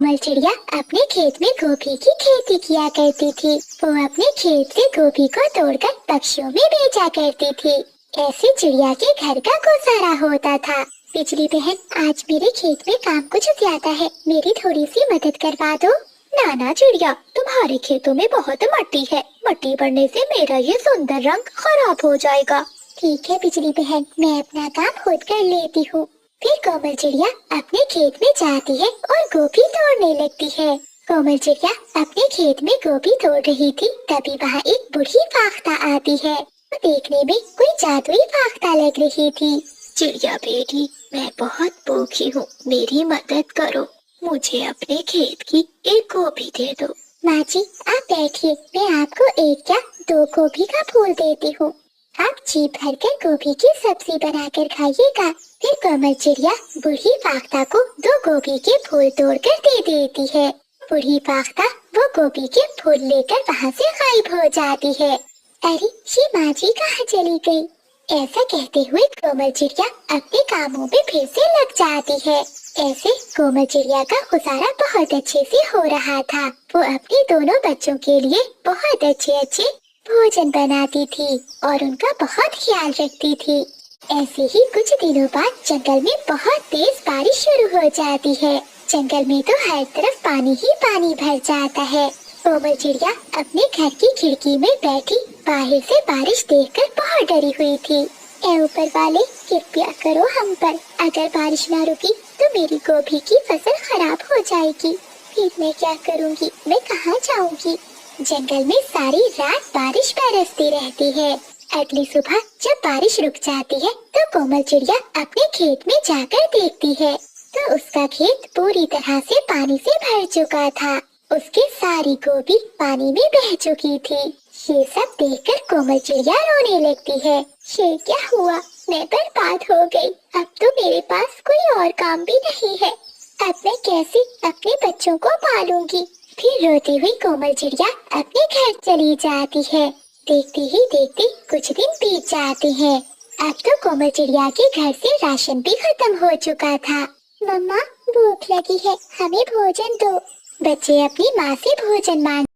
कोमल चिड़िया अपने खेत में गोभी की खेती किया करती थी। वो अपने खेत से गोभी को तोड़कर पक्षियों में बेचा करती थी। ऐसे चिड़िया के घर का गुजारा होता था। बिजली बहन, आज मेरे खेत में काम कुछ ज्यादा है, मेरी थोड़ी सी मदद करवा दो। नाना चिड़िया, तुम्हारे खेतों में बहुत मट्टी है, मट्टी बढ़ने से मेरा ये सुंदर रंग खराब हो जाएगा। ठीक है बिजली बहन, मैं अपना काम खुद कर लेती हूँ। फिर कोमल चिड़िया अपने खेत में जाती है और गोभी तोड़ने लगती है। कोमल चिड़िया अपने खेत में गोभी तोड़ रही थी, तभी वहाँ एक बूढ़ी फाख्ता आती है। वो देखने में कोई जादुई फाख्ता लग रही थी। चिड़िया बेटी, मैं बहुत भूखी हूँ, मेरी मदद करो, मुझे अपने खेत की एक गोभी दे दो। माँ जी, आप बैठिए, मैं आपको एक या दो गोभी का फूल देती हूँ। आप जी भरकर गोभी की सब्जी बनाकर खाइएगा। फिर कोमल चिड़िया बूढ़ी फाख्ता को 2 गोभी के फूल तोड़कर दे देती है। बूढ़ी फाख्ता वो गोभी के फूल लेकर वहाँ से गायब हो जाती है। अरे, ये माँ जी कहाँ चली गई? ऐसा कहते हुए कोमल चिड़िया अपने कामों में फिर से लग जाती है। ऐसे कोमल चिड़िया का गुजारा बहुत अच्छे से हो रहा था। वो अपने दोनों बच्चों के लिए बहुत अच्छे भोजन बनाती थी और उनका बहुत ख्याल रखती थी। ऐसे ही कुछ दिनों बाद जंगल में बहुत तेज बारिश शुरू हो जाती है। जंगल में तो हर तरफ पानी ही पानी भर जाता है। कोमल चिड़िया अपने घर की खिड़की में बैठी बाहर से बारिश देखकर बहुत डरी हुई थी। ऐ ऊपर वाले, कृपया करो हम पर, अगर बारिश ना रुकी तो मेरी गोभी की फसल खराब हो जाएगी। फिर मैं क्या करूँगी, मैं कहाँ जाऊँगी? जंगल में सारी रात बारिश बरसती रहती है। अगली सुबह जब बारिश रुक जाती है तो कोमल चिड़िया अपने खेत में जाकर देखती है तो उसका खेत पूरी तरह से पानी से भर चुका था। उसकी सारी गोभी पानी में बह चुकी थी। ये सब देखकर कोमल चिड़िया रोने लगती है। ये क्या हुआ, मैं बर्बाद हो गई। अब तो मेरे पास कोई और काम भी नहीं है। अब मैं कैसे अपने बच्चों को पालूंगी? फिर रोती हुई कोमल चिड़िया अपने घर चली जाती है। देखते ही देखते कुछ दिन बीत जाते हैं। अब तो कोमल चिड़िया के घर से राशन भी खत्म हो चुका था। मम्मा, भूख लगी है, हमें भोजन दो। बच्चे अपनी माँ से भोजन मांग